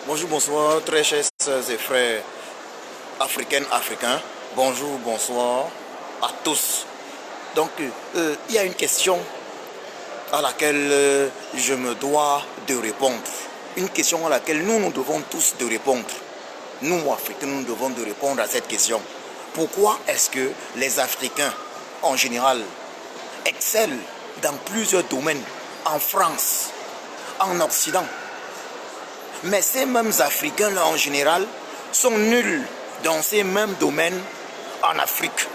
Bonjour, bonsoir, très chers sœurs et frères africaines, africains. Bonjour, bonsoir à tous. Donc, il y a une question à laquelle je me dois de répondre. Une question à laquelle nous devons tous de répondre. Nous, Africains, nous devons de répondre à cette question. Pourquoi est-ce que les Africains, en général, excellent dans plusieurs domaines, en France, en Occident, mais ces mêmes Africains-là, en général, sont nuls dans ces mêmes domaines en Afrique?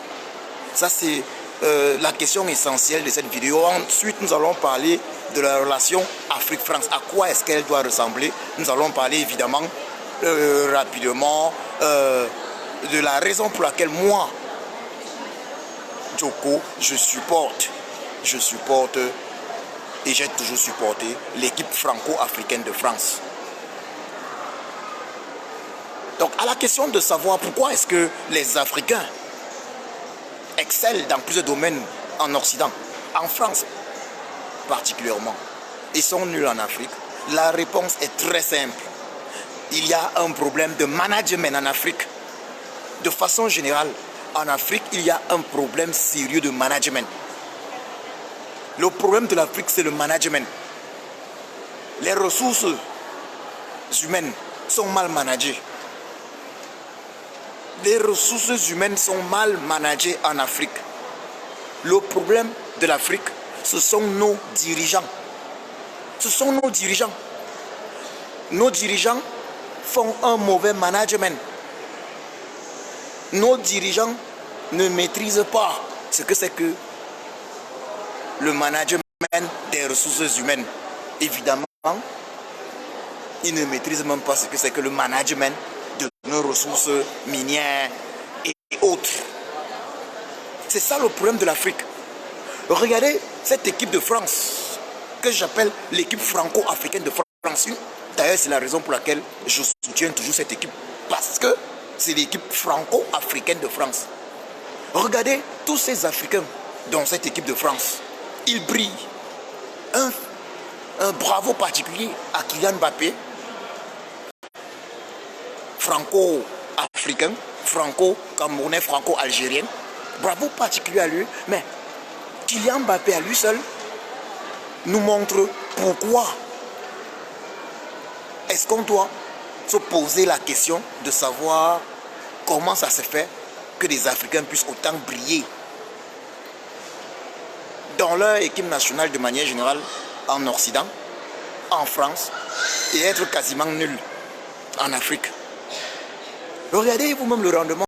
Ça, c'est la question essentielle de cette vidéo. Ensuite, nous allons parler de la relation Afrique-France. À quoi est-ce qu'elle doit ressembler? Nous allons parler, évidemment, rapidement, de la raison pour laquelle moi, Djoko, je supporte et j'ai toujours supporté l'équipe franco-africaine de France. Donc, à la question de savoir pourquoi est-ce que les Africains excellent dans plusieurs domaines en Occident, en France particulièrement, et sont nuls en Afrique, la réponse est très simple. Il y a un problème de management en Afrique. De façon générale, en Afrique, il y a un problème sérieux de management. Le problème de l'Afrique, c'est le management. Les ressources humaines sont mal managées. Les ressources humaines sont mal managées en Afrique. Le problème de l'Afrique, ce sont nos dirigeants. Ce sont nos dirigeants. Nos dirigeants font un mauvais management. Nos dirigeants ne maîtrisent pas ce que c'est que le management des ressources humaines. Évidemment, ils ne maîtrisent même pas ce que c'est que le management de nos ressources minières et autres. C'est ça le problème de l'Afrique. Regardez cette équipe de France que j'appelle l'équipe franco-africaine de France. D'ailleurs, c'est la raison pour laquelle je soutiens toujours cette équipe. Parce que c'est l'équipe franco-africaine de France. Regardez tous ces Africains dans cette équipe de France. Ils brillent. Un bravo particulier à Kylian Mbappé, franco-africain, franco-camerounais, franco-algérien. Bravo particulier à lui. Mais Kylian Mbappé à lui seul nous montre pourquoi est-ce qu'on doit se poser la question de savoir comment ça se fait que des Africains puissent autant briller dans leur équipe nationale de manière générale en Occident, en France, et être quasiment nuls en Afrique. Regardez vous-même le rendement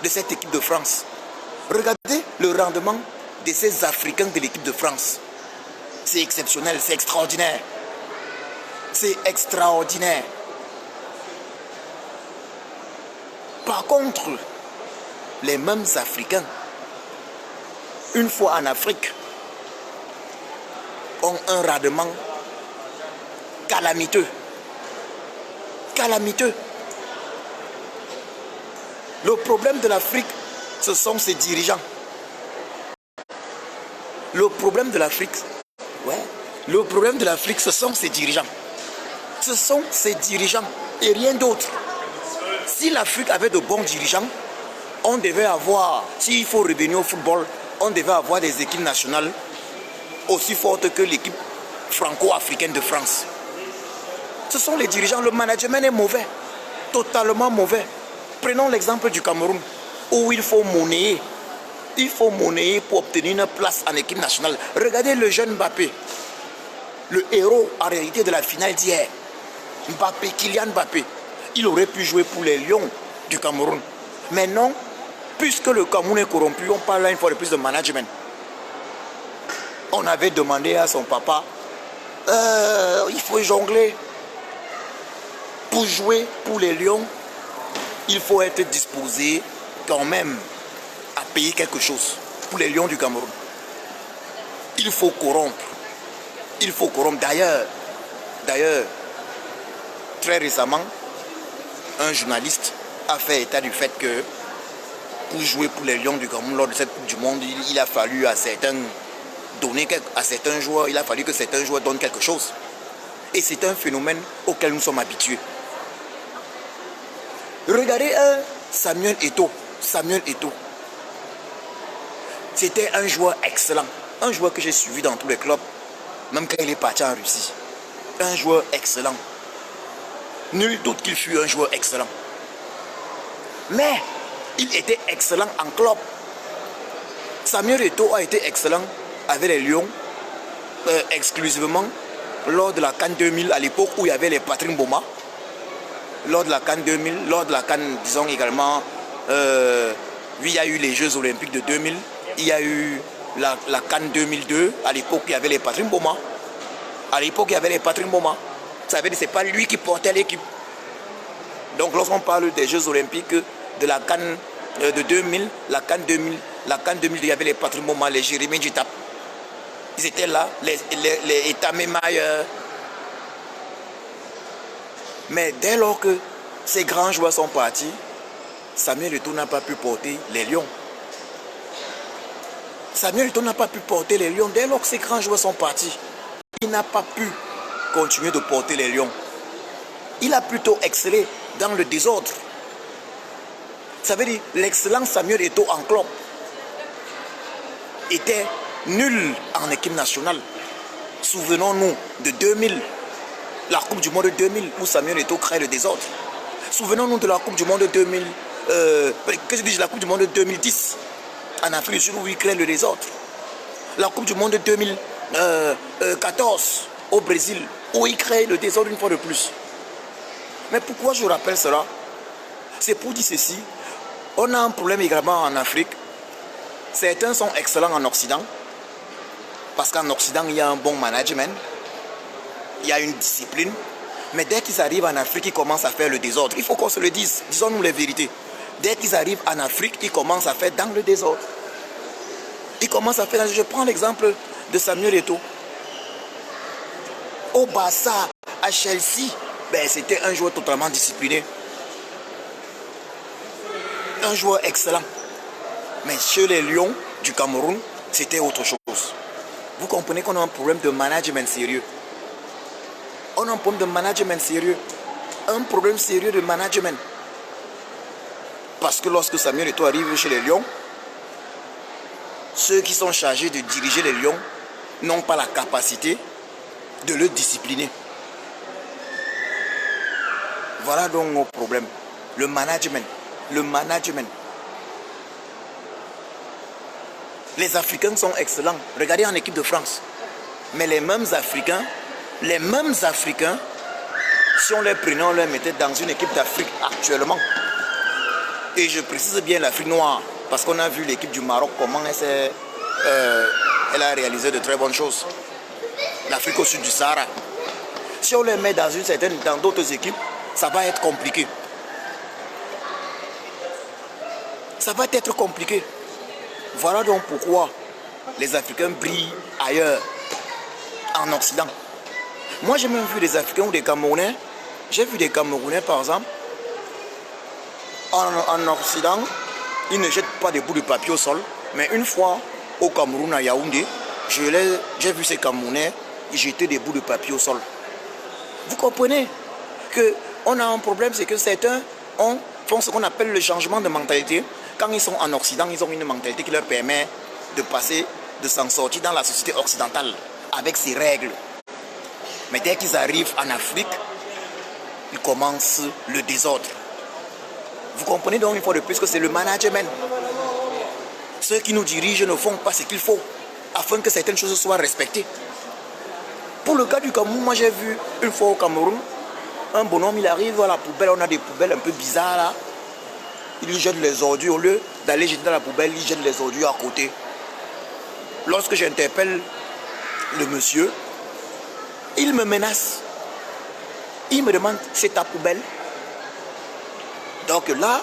de cette équipe de France. Regardez le rendement de ces Africains de l'équipe de France. C'est exceptionnel, c'est extraordinaire. C'est extraordinaire. Par contre, les mêmes Africains, une fois en Afrique, ont un rendement calamiteux. Calamiteux. Le problème de l'Afrique, ce sont ses dirigeants. Le problème de l'Afrique, le problème de l'Afrique, ce sont ses dirigeants. Ce sont ses dirigeants et rien d'autre. Si l'Afrique avait de bons dirigeants, on devait avoir, s'il faut revenir au football, on devait avoir des équipes nationales aussi fortes que l'équipe franco-africaine de France. Ce sont les dirigeants, le management est mauvais, totalement mauvais. Prenons l'exemple du Cameroun, où il faut monnayer. Il faut monnayer pour obtenir une place en équipe nationale. Regardez le jeune Mbappé, le héros en réalité de la finale d'hier. Mbappé, Kylian Mbappé, il aurait pu jouer pour les Lions du Cameroun. Mais non, puisque le Cameroun est corrompu, on parle là une fois de plus de management. On avait demandé à son papa, il faut jongler. Pour jouer pour les Lions, il faut être disposé quand même à payer quelque chose pour les Lions du Cameroun. Il faut corrompre. Il faut corrompre. D'ailleurs, très récemment, un journaliste a fait état du fait que pour jouer pour les Lions du Cameroun lors de cette Coupe du Monde, il a fallu à certains joueurs, il a fallu que certains joueurs donnent quelque chose. Et c'est un phénomène auquel nous sommes habitués. Regardez un Samuel Eto'o. Samuel Eto'o. C'était un joueur excellent. Un joueur que j'ai suivi dans tous les clubs, même quand il est parti en Russie. Un joueur excellent. Nul doute qu'il fut un joueur excellent. Mais il était excellent en club. Samuel Eto'o a été excellent avec les Lions, exclusivement lors de la CAN 2000, à l'époque où il y avait les Patrick Mboma. Lors de la CAN 2000, lors de la CAN, disons également, il y a eu les Jeux Olympiques de 2000, il y a eu la CAN 2002, à l'époque il y avait les Patrick Mboma. À l'époque il y avait les Patrick Mboma. Ça veut dire que ce n'est pas lui qui portait l'équipe. Donc lorsqu'on parle des Jeux Olympiques, de la CAN de 2000, la CAN 2000, il y avait les Patrick Mboma, les Jérémy Djitap. Ils étaient là, les Etame Mayer. Mais dès lors que ces grands joueurs sont partis, Samuel Eto'o n'a pas pu porter les Lions. Samuel Eto'o n'a pas pu porter les Lions. Dès lors que ces grands joueurs sont partis, il n'a pas pu continuer de porter les Lions. Il a plutôt excellé dans le désordre. Ça veut dire l'excellent Samuel Eto'o en club était nul en équipe nationale. Souvenons-nous de 2000, la Coupe du Monde 2000 où Samuel Eto'o crée le désordre. Souvenons-nous de la Coupe du Monde 2000, la Coupe du Monde 2010 en Afrique du Sud où il crée le désordre. La Coupe du Monde 2014 au Brésil où il crée le désordre une fois de plus. Mais pourquoi je rappelle cela? C'est pour dire ceci. On a un problème également en Afrique. Certains sont excellents en Occident. Parce qu'en Occident, il y a un bon management. Il y a une discipline. Mais dès qu'ils arrivent en Afrique, ils commencent à faire le désordre. Il faut qu'on se le dise. Disons-nous les vérités. Dès qu'ils arrivent en Afrique, ils commencent à faire dans le désordre. Ils commencent à faire... Je prends l'exemple de Samuel Eto'o. Au Barça, à Chelsea, ben, c'était un joueur totalement discipliné. Un joueur excellent. Mais chez les Lions du Cameroun, c'était autre chose. Vous comprenez qu'on a un problème de management sérieux. On a un problème de management sérieux. Un problème sérieux de management. Parce que lorsque Samuel Eto'o arrive chez les Lions, ceux qui sont chargés de diriger les Lions n'ont pas la capacité de le discipliner. Voilà donc nos problèmes. Le management. Le management. Les Africains sont excellents. Regardez en équipe de France. Mais les mêmes Africains, si on les prenait, on les mettait dans une équipe d'Afrique actuellement. Et je précise bien l'Afrique noire, parce qu'on a vu l'équipe du Maroc, comment elle a réalisé de très bonnes choses. L'Afrique au sud du Sahara. Si on les met dans d'autres équipes, ça va être compliqué. Ça va être compliqué. Voilà donc pourquoi les Africains brillent ailleurs, en Occident. Moi, j'ai même vu des Africains ou des Camerounais. J'ai vu des Camerounais, par exemple, en Occident, ils ne jettent pas des bouts de papier au sol. Mais une fois, au Cameroun, à Yaoundé, j'ai vu ces Camerounais jeter des bouts de papier au sol. Vous comprenez qu'on a un problème, c'est que certains font ce qu'on appelle le changement de mentalité. Quand ils sont en Occident, ils ont une mentalité qui leur permet de s'en sortir dans la société occidentale avec ses règles. Mais dès qu'ils arrivent en Afrique, ils commencent le désordre. Vous comprenez donc une fois de plus que c'est le management. Ceux qui nous dirigent ne font pas ce qu'il faut afin que certaines choses soient respectées. Pour le cas du Cameroun, moi j'ai vu une fois au Cameroun, un bonhomme, il arrive à la poubelle, on a des poubelles un peu bizarres là. Il jette les ordures, au lieu d'aller jeter dans la poubelle, il jette les ordures à côté. Lorsque j'interpelle le monsieur, il me menace. Il me demande, c'est ta poubelle? Donc là,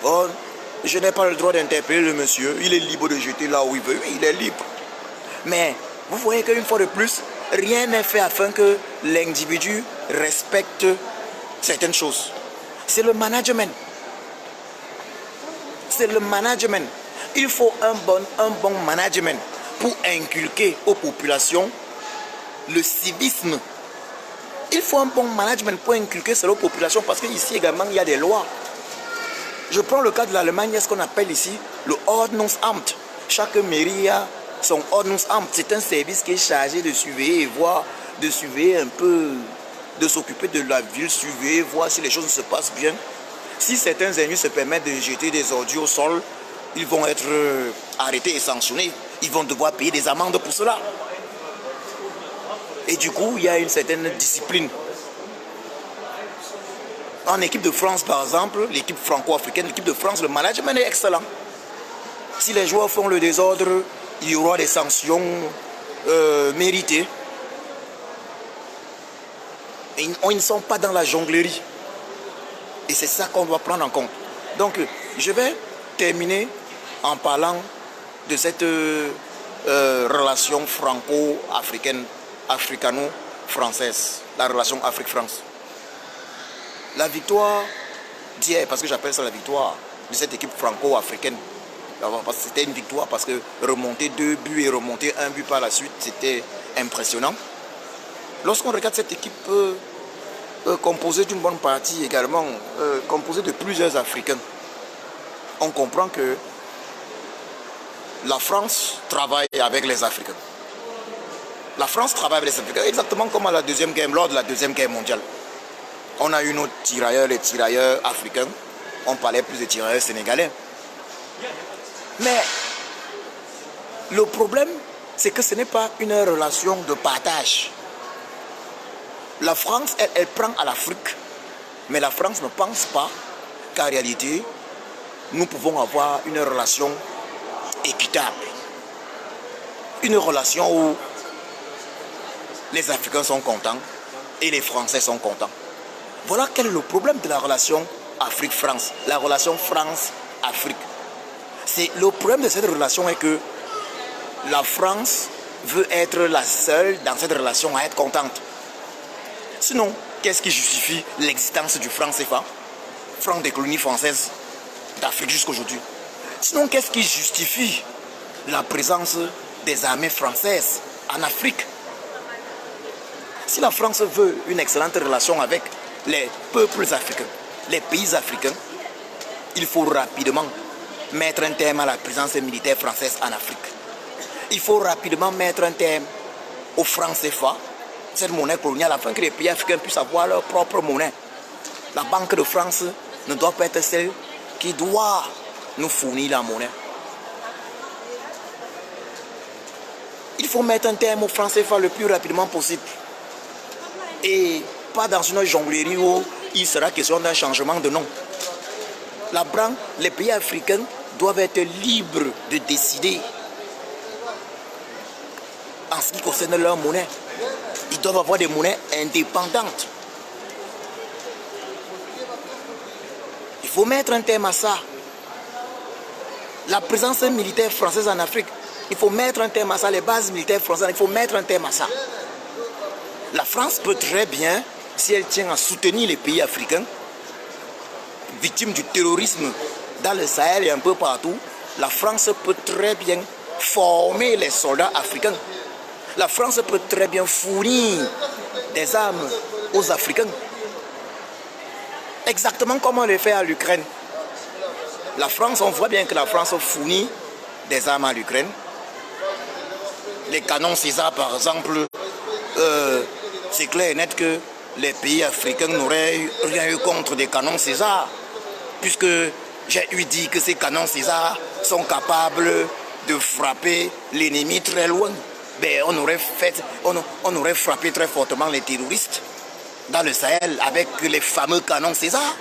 bon, je n'ai pas le droit d'interpeller le monsieur. Il est libre de jeter là où il veut. Oui, il est libre. Mais vous voyez qu'une fois de plus, rien n'est fait afin que l'individu respecte certaines choses. C'est le management. C'est le management. Il faut un bon management pour inculquer aux populations le civisme. Il faut un bon management pour inculquer cela aux populations parce qu'ici également il y a des lois. Je prends le cas de l'Allemagne, il y a ce qu'on appelle ici le Ordnungsamt. Chaque mairie a son Ordnungsamt. C'est un service qui est chargé de surveiller et voir, de surveiller un peu, de s'occuper de la ville, surveiller, voir si les choses se passent bien. Si certains ennemis se permettent de jeter des ordures au sol, ils vont être arrêtés et sanctionnés. Ils vont devoir payer des amendes pour cela. Et du coup, il y a une certaine discipline. En équipe de France, par exemple, l'équipe franco-africaine, l'équipe de France, le management est excellent. Si les joueurs font le désordre, il y aura des sanctions méritées. Et ils ne sont pas dans la jonglerie. Et c'est ça qu'on doit prendre en compte. Donc, je vais terminer en parlant de cette relation franco-africaine, africano-française, la relation Afrique-France. La victoire d'hier, parce que j'appelle ça la victoire de cette équipe franco-africaine, c'était une victoire parce que remonter 2 buts et remonter 1 but par la suite, c'était impressionnant. Lorsqu'on regarde cette équipe composée d'une bonne partie également, composée de plusieurs Africains, on comprend que la France travaille avec les Africains. La France travaille avec les Africains, exactement comme lors de la Deuxième Guerre mondiale. On a eu nos tirailleurs, les tirailleurs africains. On parlait plus des tirailleurs sénégalais. Mais le problème, c'est que ce n'est pas une relation de partage. La France, elle prend à l'Afrique. Mais la France ne pense pas qu'en réalité, nous pouvons avoir une relation équitable. Une relation où les Africains sont contents et les Français sont contents. Voilà quel est le problème de la relation Afrique-France, la relation France-Afrique. Le problème de cette relation est que la France veut être la seule dans cette relation à être contente. Sinon, qu'est-ce qui justifie l'existence du franc CFA, franc des colonies françaises d'Afrique jusqu'aujourd'hui? Sinon, qu'est-ce qui justifie la présence des armées françaises en Afrique? Si la France veut une excellente relation avec les peuples africains, les pays africains, il faut rapidement mettre un terme à la présence militaire française en Afrique. Il faut rapidement mettre un terme au franc CFA, cette monnaie coloniale, afin que les pays africains puissent avoir leur propre monnaie. La Banque de France ne doit pas être celle qui doit nous fournir la monnaie. Il faut mettre un terme au franc CFA le plus rapidement possible. Et pas dans une jonglerie où il sera question d'un changement de nom. Les pays africains doivent être libres de décider en ce qui concerne leur monnaie. Ils doivent avoir des monnaies indépendantes. Il faut mettre un terme à ça. La présence militaire française en Afrique, il faut mettre un terme à ça. Les bases militaires françaises, il faut mettre un terme à ça. La France peut très bien, si elle tient à soutenir les pays africains, victimes du terrorisme dans le Sahel et un peu partout, la France peut très bien former les soldats africains. La France peut très bien fournir des armes aux Africains. Exactement comme on le fait à l'Ukraine. La France, on voit bien que la France fournit des armes à l'Ukraine. Les canons César, par exemple, c'est clair et net que les pays africains n'auraient rien eu contre des canons César, puisque j'ai eu dit que ces canons César sont capables de frapper l'ennemi très loin. Ben, on aurait frappé très fortement les terroristes dans le Sahel avec les fameux canons César.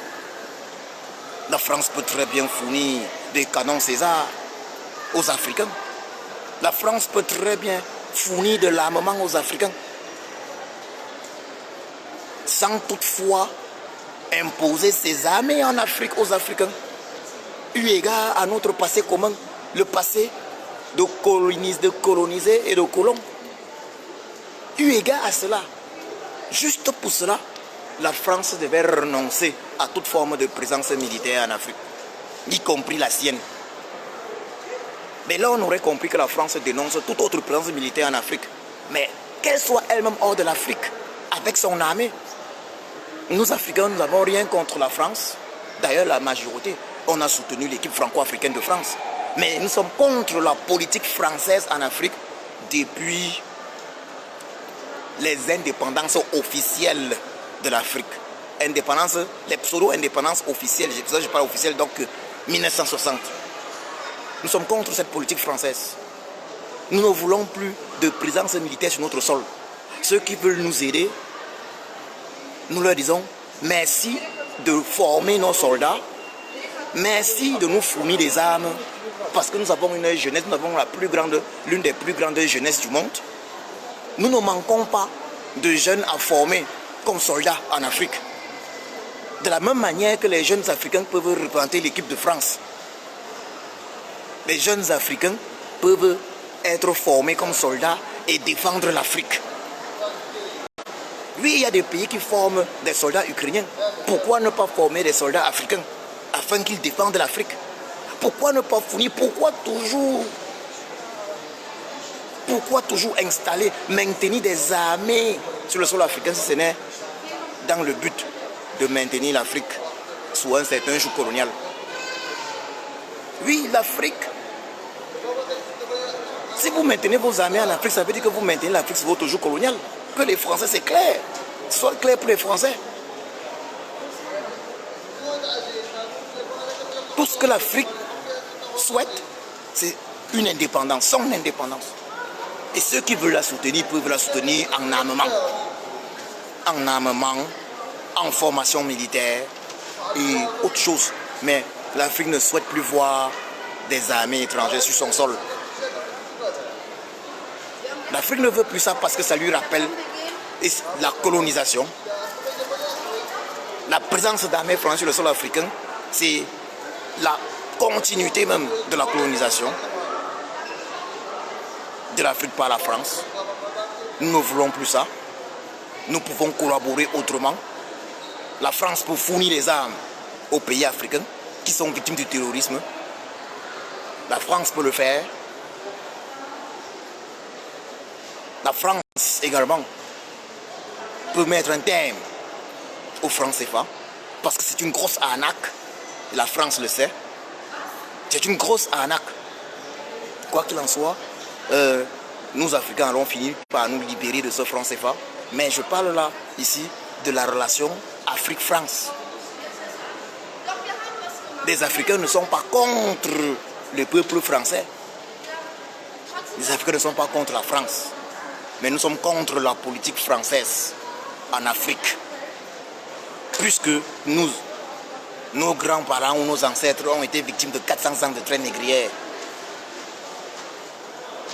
La France peut très bien fournir des canons César aux Africains. La France peut très bien fournir de l'armement aux Africains, sans toutefois imposer ses armées en Afrique aux Africains. Eu égard à notre passé commun, le passé de coloniser et de colons. Eu égard à cela, juste pour cela, la France devait renoncer à toute forme de présence militaire en Afrique, y compris la sienne. Mais là, on aurait compris que la France dénonce toute autre présence militaire en Afrique. Mais qu'elle soit elle-même hors de l'Afrique, avec son armée. Nous, Africains, nous n'avons rien contre la France. D'ailleurs, la majorité. on a soutenu l'équipe franco-africaine de France. Mais nous sommes contre la politique française en Afrique depuis les indépendances officielles de l'Afrique. Indépendance, les pseudo-indépendances officielles, je parle officielle, donc 1960. Nous sommes contre cette politique française. Nous ne voulons plus de présence militaire sur notre sol. Ceux qui veulent nous aider, nous leur disons merci de former nos soldats, merci de nous fournir des armes, parce que nous avons une jeunesse, nous avons l'une des plus grandes jeunesses du monde. Nous ne manquons pas de jeunes à former comme soldats en Afrique. De la même manière que les jeunes Africains peuvent représenter l'équipe de France. Les jeunes Africains peuvent être formés comme soldats et défendre l'Afrique. Oui, il y a des pays qui forment des soldats ukrainiens. Pourquoi ne pas former des soldats africains afin qu'ils défendent l'Afrique? Pourquoi ne pas fournir? Pourquoi toujours installer, maintenir des armées sur le sol africain si ce n'est dans le but de maintenir l'Afrique sous un certain joug colonial? Oui, l'Afrique. Si vous maintenez vos armées en Afrique, ça veut dire que vous maintenez l'Afrique sous votre joug colonial. Que les Français, c'est clair. Soit clair pour les Français. Tout ce que l'Afrique souhaite, c'est une indépendance, son indépendance. Et ceux qui veulent la soutenir peuvent la soutenir en armement. En armement, en formation militaire et autre chose. Mais l'Afrique ne souhaite plus voir des armées étrangères sur son sol. L'Afrique ne veut plus ça parce que ça lui rappelle la colonisation. La présence d'armées françaises sur le sol africain, c'est la continuité même de la colonisation de l'Afrique par la France. Nous ne voulons plus ça. Nous pouvons collaborer autrement. La France peut fournir les armes aux pays africains qui sont victimes du terrorisme. La France peut le faire. La France également peut mettre un terme au franc CFA parce que c'est une grosse arnaque. La France le sait. C'est une grosse arnaque. Quoi qu'il en soit, nous Africains allons finir par nous libérer de ce franc CFA. Mais je parle là, ici, de la relation Afrique-France. Les Africains ne sont pas contre le peuple français. Les Africains ne sont pas contre la France. Mais nous sommes contre la politique française en Afrique. Puisque nos grands-parents ou nos ancêtres ont été victimes de 400 ans de traite négrière.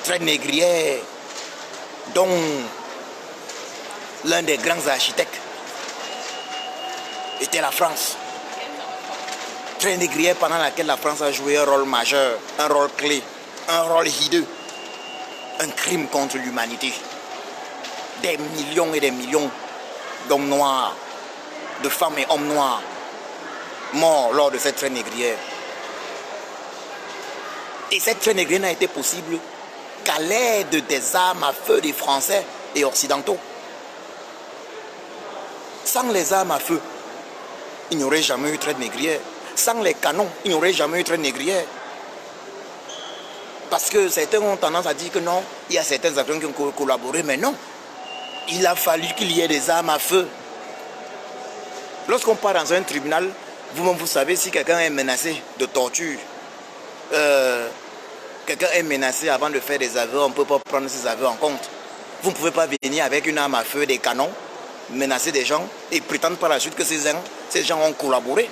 Traite négrière dont l'un des grands architectes était la France. Traite négrière pendant laquelle la France a joué un rôle majeur, un rôle clé, un rôle hideux. Un crime contre l'humanité. Des millions et des millions d'hommes noirs, de femmes et hommes noirs morts lors de cette traite négrière. Et cette traite négrière n'a été possible qu'à l'aide des armes à feu des Français et occidentaux. Sans les armes à feu, il n'y aurait jamais eu traite négrière. Sans les canons, il n'y aurait jamais eu traite négrière. Parce que certains ont tendance à dire que non, il y a certains Africains qui ont collaboré, mais non. Il a fallu qu'il y ait des armes à feu. Lorsqu'on part dans un tribunal, vous-même vous savez si quelqu'un est menacé de torture. Quelqu'un est menacé avant de faire des aveux, on ne peut pas prendre ces aveux en compte. Vous ne pouvez pas venir avec une arme à feu, des canons, menacer des gens et prétendre par la suite que ces gens ont collaboré.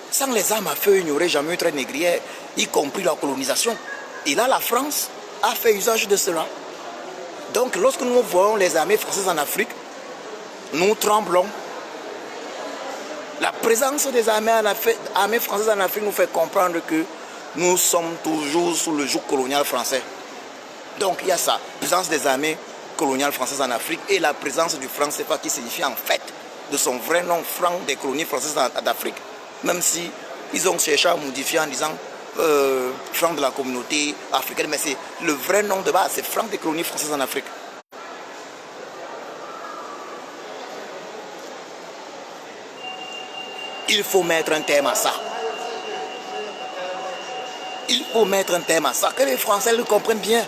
Sans les armes à feu, il n'y aurait jamais eu traite négrière, y compris la colonisation. Et là, la France a fait usage de cela. Donc, lorsque nous voyons les armées françaises en Afrique, nous tremblons. La présence des armées françaises en Afrique nous fait comprendre que nous sommes toujours sous le joug colonial français. Donc, il y a ça, présence des armées coloniales françaises en Afrique et la présence du franc CFA qui signifie en fait de son vrai nom, franc des colonies françaises d'Afrique. Même si ils ont cherché à modifier en disant franc de la communauté africaine, mais c'est le vrai nom de base, c'est franc des colonies françaises en Afrique. Il faut mettre un terme à ça. Il faut mettre un terme à ça. Que les Français le comprennent bien.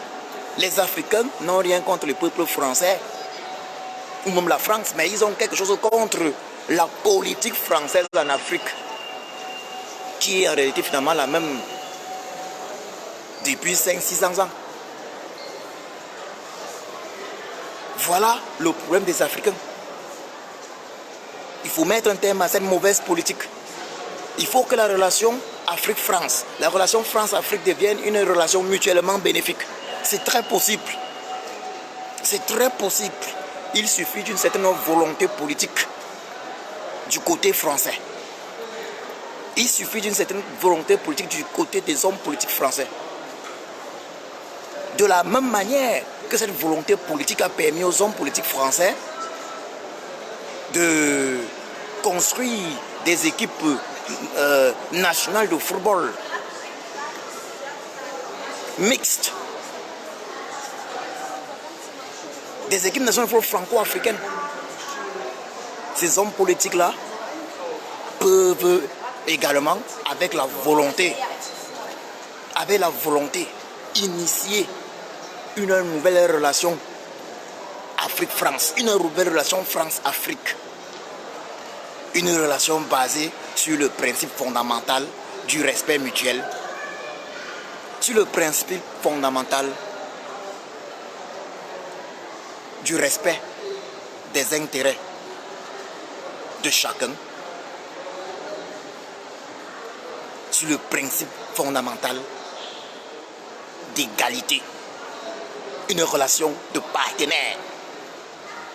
Les Africains n'ont rien contre le peuple français. Ou même la France, mais ils ont quelque chose contre la politique française en Afrique. Qui est en réalité finalement la même depuis 500-600 ans. Voilà le problème des Africains. Il faut mettre un terme à cette mauvaise politique. Il faut que la relation Afrique-France, la relation France-Afrique devienne une relation mutuellement bénéfique. C'est très possible. C'est très possible. Il suffit d'une certaine volonté politique du côté français. Il suffit d'une certaine volonté politique du côté des hommes politiques français. De la même manière que cette volonté politique a permis aux hommes politiques français de construire des équipes nationales de football mixtes, des équipes nationales de football franco-africaines. Ces hommes politiques-là peuvent également, avec la volonté, initier une nouvelle relation Afrique-France, une nouvelle relation France-Afrique. Une relation basée sur le principe fondamental du respect mutuel, sur le principe fondamental du respect des intérêts de chacun, sur le principe fondamental d'égalité. Une relation de partenaire.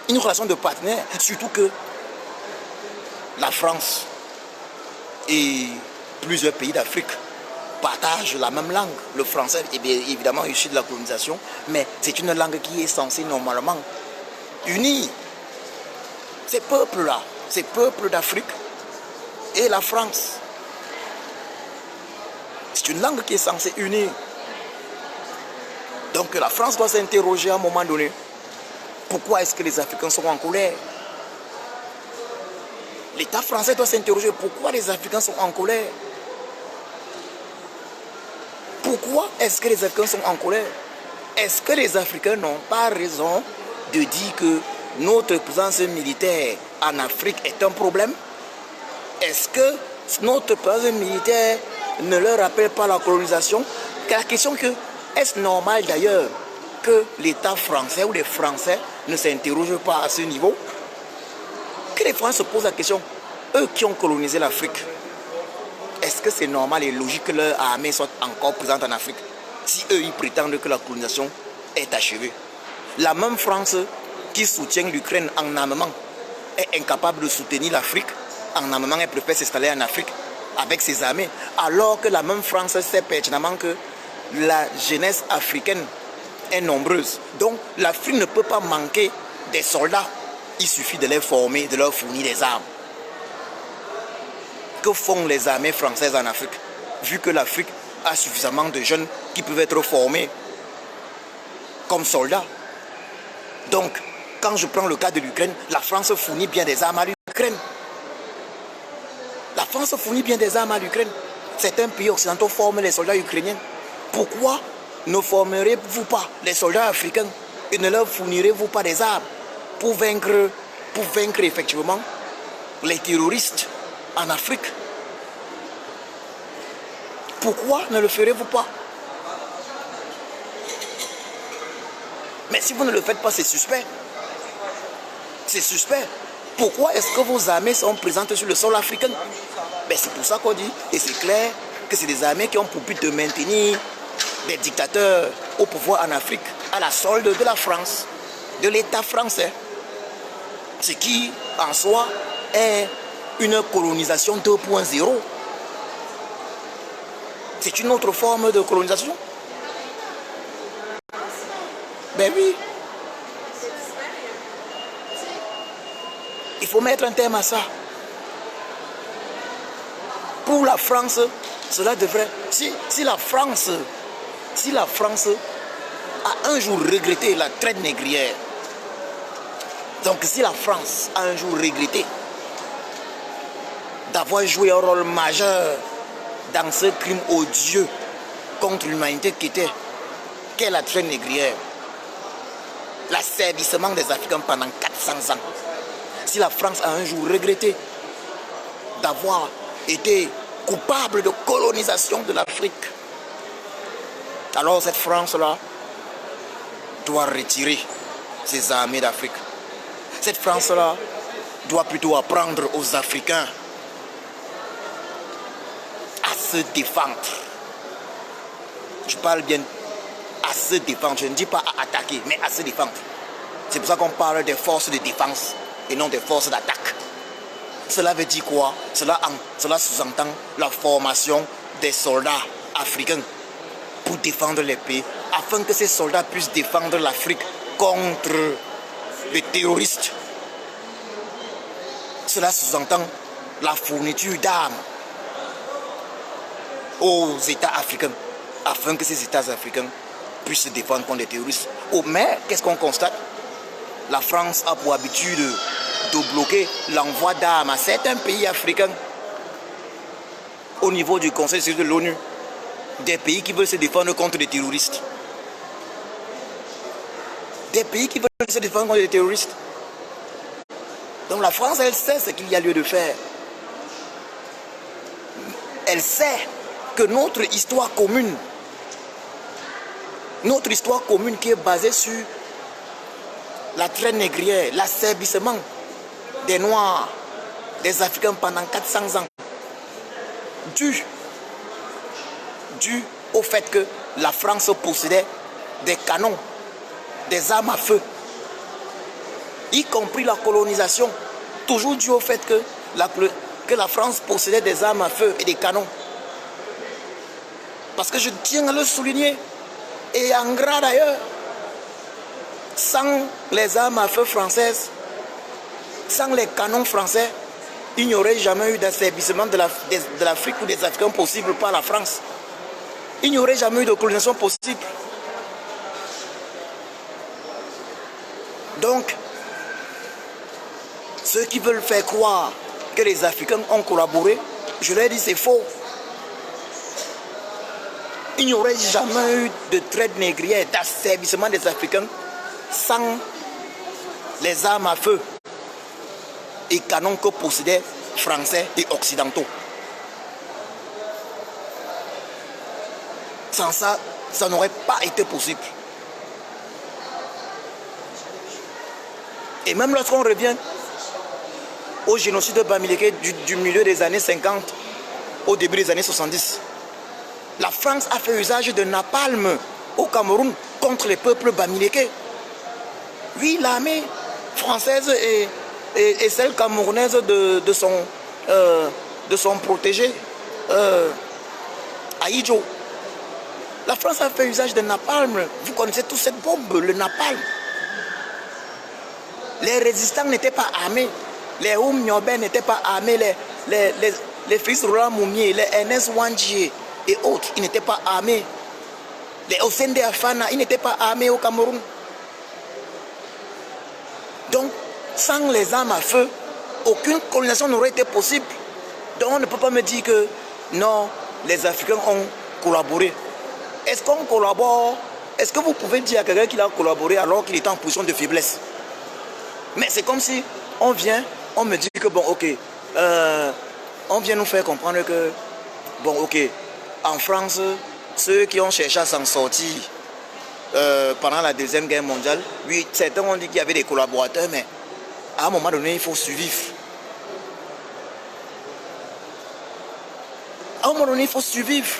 Une relation de partenaire, surtout que la France et plusieurs pays d'Afrique partagent la même langue. Le français est bien évidemment issu de la colonisation, mais c'est une langue qui est censée normalement unir ces peuples-là, ces peuples d'Afrique et la France. C'est une langue qui est censée unir. Donc la France doit s'interroger à un moment donné. Pourquoi est-ce que les Africains sont en colère? L'État français doit s'interroger pourquoi les Africains sont en colère. Pourquoi est-ce que les Africains sont en colère? Est-ce que les Africains n'ont pas raison de dire que notre présence militaire en Afrique est un problème? Est-ce que notre présence militaire ne leur rappelle pas la colonisation? La question que, est-ce normal d'ailleurs que l'État français ou les Français ne s'interrogent pas à ce niveau? Que les Français se posent la question, eux qui ont colonisé l'Afrique, est-ce que c'est normal et logique que leur armée soit encore présente en Afrique si eux ils prétendent que la colonisation est achevée? La même France qui soutient l'Ukraine en armement est incapable de soutenir l'Afrique en armement, elle préfère s'installer en Afrique avec ses armées, alors que la même France sait pertinemment que la jeunesse africaine est nombreuse. Donc l'Afrique ne peut pas manquer des soldats. Il suffit de les former, de leur fournir des armes. Que font les armées françaises en Afrique? Vu que l'Afrique a suffisamment de jeunes qui peuvent être formés comme soldats. Donc, quand je prends le cas de l'Ukraine, la France fournit bien des armes à l'Ukraine. La France fournit bien des armes à l'Ukraine. Certains pays occidentaux forment les soldats ukrainiens. Pourquoi ne formerez-vous pas les soldats africains et ne leur fournirez-vous pas des armes pour vaincre effectivement les terroristes en Afrique? Pourquoi ne le ferez-vous pas? Mais si vous ne le faites pas, c'est suspect. C'est suspect. Pourquoi est-ce que vos armées sont présentes sur le sol africain? Ben c'est pour ça qu'on dit, et c'est clair, que c'est des armées qui ont pour but de maintenir des dictateurs au pouvoir en Afrique, à la solde de la France, de l'État français. Ce qui, en soi, est une colonisation 2.0. C'est une autre forme de colonisation. Ben oui. Il faut mettre un terme à ça. Pour la France, cela devrait... Si la France a un jour regretté la traite négrière, donc si la France a un jour regretté d'avoir joué un rôle majeur dans ce crime odieux contre l'humanité qu'est la traite négrière. L'asservissement des Africains pendant 400 ans. Si la France a un jour regretté d'avoir été coupable de colonisation de l'Afrique, alors cette France-là doit retirer ses armées d'Afrique. Cette France-là doit plutôt apprendre aux Africains à se défendre. Je parle bien à se défendre, je ne dis pas à attaquer, mais à se défendre. C'est pour ça qu'on parle des forces de défense et non des forces d'attaque. Cela veut dire quoi? Cela sous-entend la formation des soldats africains pour défendre les pays, afin que ces soldats puissent défendre l'Afrique contre les terroristes. Cela sous-entend la fourniture d'armes aux États africains, afin que ces États africains puissent se défendre contre les terroristes. Mais qu'est-ce qu'on constate? La France a pour habitude de bloquer l'envoi d'armes à certains pays africains au niveau du Conseil de sécurité de l'ONU, des pays qui veulent se défendre contre les terroristes. Des pays qui veulent se défendre contre les terroristes. Donc la France, elle sait ce qu'il y a lieu de faire. Elle sait que notre histoire commune qui est basée sur la traite négrière, l'asservissement des Noirs, des Africains pendant 400 ans, dû au fait que la France possédait des canons, des armes à feu, y compris la colonisation, toujours dû au fait que la France possédait des armes à feu et des canons. Parce que je tiens à le souligner, et en gras d'ailleurs, sans les armes à feu françaises, sans les canons français, il n'y aurait jamais eu d'asservissement de l'Afrique ou des Africains possible par la France. Il n'y aurait jamais eu de colonisation possible. Donc, ceux qui veulent faire croire que les Africains ont collaboré, je leur dis c'est faux. Il n'y aurait jamais eu de traite négrière, d'asservissement des Africains sans les armes à feu et canons que possédaient Français et Occidentaux. Sans ça, ça n'aurait pas été possible. Et même lorsqu'on revient au génocide de Bamileke du milieu des années 50 au début des années 70, la France a fait usage de napalm au Cameroun contre les peuples bamileke. Oui, l'armée française et celle camerounaise de son protégé, Aïdjo. La France a fait usage de napalm. Vous connaissez toute cette bombe, le napalm. Les résistants n'étaient pas armés. Les Oum Nyoben n'étaient pas armés. Les fils Roland Moumier, les Ernest Wandjie et autres, ils n'étaient pas armés. Les Osende Afana, ils n'étaient pas armés au Cameroun. Donc, sans les armes à feu, aucune colonisation n'aurait été possible. Donc, on ne peut pas me dire que non, les Africains ont collaboré. Est-ce qu'on collabore? Est-ce que vous pouvez dire à quelqu'un qu'il a collaboré alors qu'il est en position de faiblesse? Mais c'est comme si on vient, on me dit que bon, ok, on vient nous faire comprendre que, bon, ok, en France, ceux qui ont cherché à s'en sortir pendant la Deuxième Guerre mondiale, oui, certains ont dit qu'il y avait des collaborateurs, mais à un moment donné, il faut survivre. À un moment donné, il faut survivre.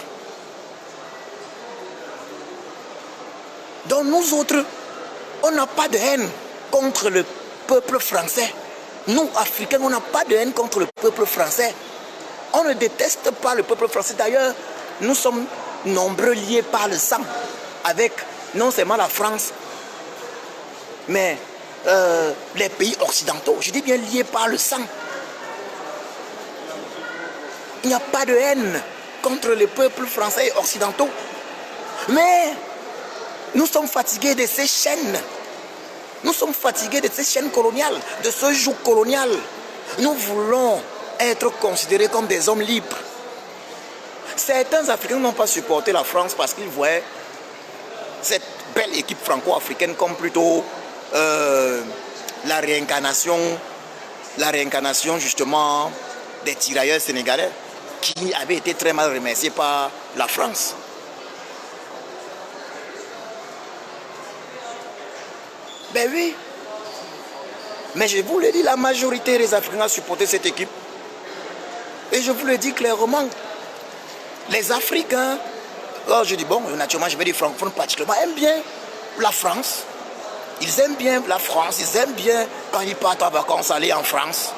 Donc nous autres, on n'a pas de haine contre le peuple français. Nous, Africains, on n'a pas de haine contre le peuple français. On ne déteste pas le peuple français. D'ailleurs, nous sommes nombreux liés par le sang avec non seulement la France, mais les pays occidentaux. Je dis bien liés par le sang. Il n'y a pas de haine contre les peuples français et occidentaux. Mais nous sommes fatigués de ces chaînes. Nous sommes fatigués de ces chaînes coloniales, de ce joug colonial. Nous voulons être considérés comme des hommes libres. Certains Africains n'ont pas supporté la France parce qu'ils voyaient cette belle équipe franco-africaine comme plutôt la réincarnation justement des tirailleurs sénégalais qui avaient été très mal remerciés par la France. Ben oui, mais je vous le dis, la majorité des Africains a supporté cette équipe. Et je vous le dis clairement, les Africains, alors je dis bon, naturellement je vais dire francophones particulièrement, aiment bien la France. Ils aiment bien la France, ils aiment bien quand ils partent en vacances aller en France.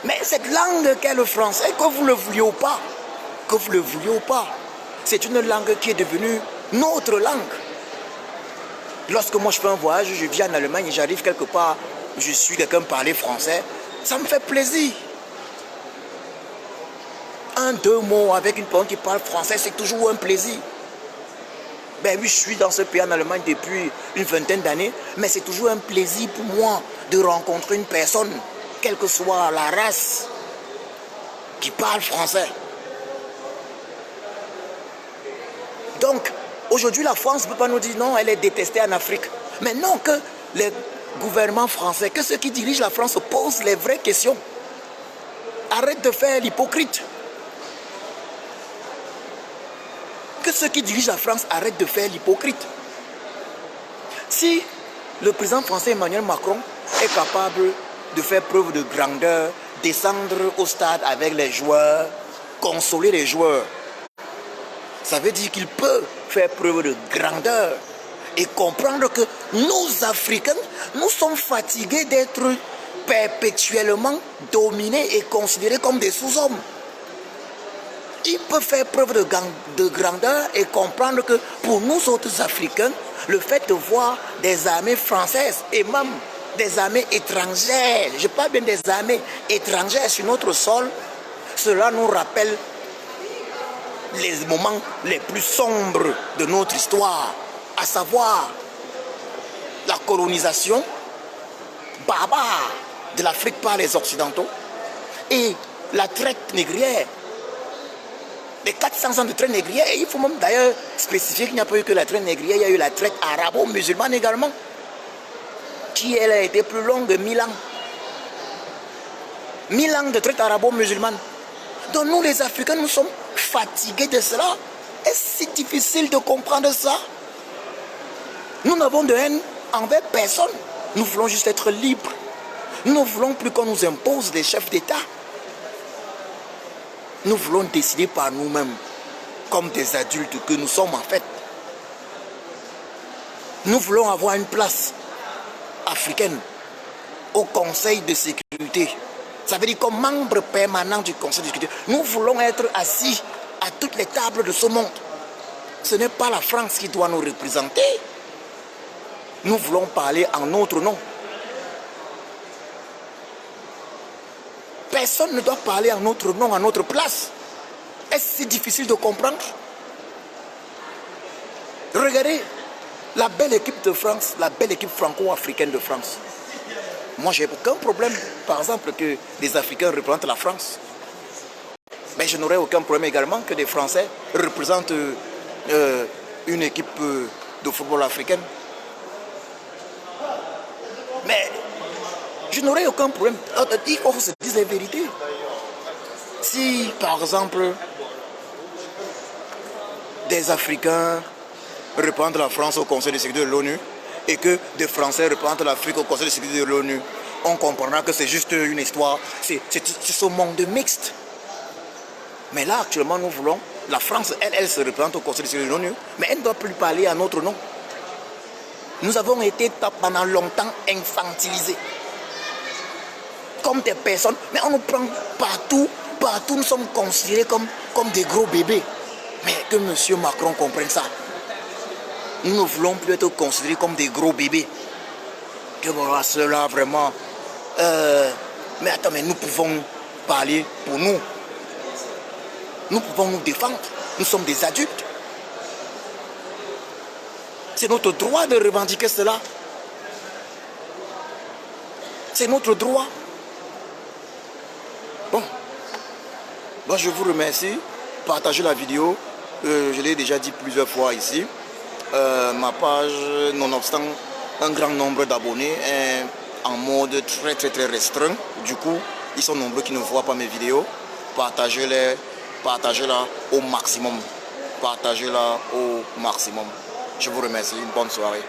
Mais cette langue qu'est le français, que vous le vouliez ou pas, c'est une langue qui est devenue notre langue. Lorsque moi je fais un voyage, je viens en Allemagne et j'arrive quelque part, je suis quelqu'un parler français, ça me fait plaisir. Un, deux mots avec une personne qui parle français, c'est toujours un plaisir. Ben oui, je suis dans ce pays en Allemagne depuis une vingtaine d'années, mais c'est toujours un plaisir pour moi de rencontrer une personne, quelle que soit la race, qui parle français. Donc, aujourd'hui, la France ne peut pas nous dire non, elle est détestée en Afrique. Mais non, que les gouvernements français, que ceux qui dirigent la France posent les vraies questions. Arrête de faire l'hypocrite. Que ceux qui dirigent la France arrêtent de faire l'hypocrite. Si le président français Emmanuel Macron est capable de faire preuve de grandeur, descendre au stade avec les joueurs, consoler les joueurs, ça veut dire qu'il peut faire preuve de grandeur et comprendre que nous, Africains, nous sommes fatigués d'être perpétuellement dominés et considérés comme des sous-hommes. Il peut faire preuve de grandeur et comprendre que pour nous autres Africains, le fait de voir des armées françaises et même des armées étrangères, je parle bien des armées étrangères sur notre sol, cela nous rappelle les moments les plus sombres de notre histoire, à savoir la colonisation barbare de l'Afrique par les Occidentaux et la traite négrière. Les 400 ans de traite négrière, et il faut même d'ailleurs spécifier qu'il n'y a pas eu que la traite négrière, il y a eu la traite arabo-musulmane également, qui elle a été plus longue de 1000 ans. 1000 ans de traite arabo-musulmane. Donc nous les Africains, nous sommes fatigués de cela. Est-ce si difficile de comprendre ça? Nous n'avons de haine envers personne. Nous voulons juste être libres. Nous ne voulons plus qu'on nous impose des chefs d'État. Nous voulons décider par nous-mêmes, comme des adultes que nous sommes en fait. Nous voulons avoir une place africaine au Conseil de sécurité. Ça veut dire comme membre permanent du Conseil de sécurité. Nous voulons être assis à toutes les tables de ce monde. Ce n'est pas la France qui doit nous représenter. Nous voulons parler en notre nom. Personne ne doit parler en notre nom, à notre place. Est-ce si difficile de comprendre? Regardez la belle équipe de France, la belle équipe franco-africaine de France. Moi, j'ai aucun problème, par exemple, que des Africains représentent la France. Mais je n'aurais aucun problème également que des Français représentent une équipe de football africaine. Mais je n'aurais aucun problème. Il faut se dire la vérité. Si, par exemple, des Africains représentent la France au Conseil de sécurité de l'ONU et que des Français représentent l'Afrique au Conseil de sécurité de l'ONU, on comprendra que c'est juste une histoire. C'est ce monde mixte. Mais là, actuellement, nous voulons... La France, elle se représente au Conseil de sécurité de l'ONU, mais elle ne doit plus parler à notre nom. Nous avons été pendant longtemps infantilisés. Comme des personnes, mais on nous prend partout, nous sommes considérés comme des gros bébés. Mais que M. Macron comprenne ça. Nous ne voulons plus être considérés comme des gros bébés. Que voilà, cela vraiment... mais attends, mais nous pouvons parler pour nous. Nous pouvons nous défendre. Nous sommes des adultes. C'est notre droit de revendiquer cela. C'est notre droit. Bon. Bon, je vous remercie. Partagez la vidéo. Je l'ai déjà dit plusieurs fois ici. Ma page, nonobstant un grand nombre d'abonnés, est en mode très restreint. Du coup, ils sont nombreux qui ne voient pas mes vidéos. Partagez-les, partagez-la au maximum. Partagez-la au maximum. Je vous remercie. Une bonne soirée.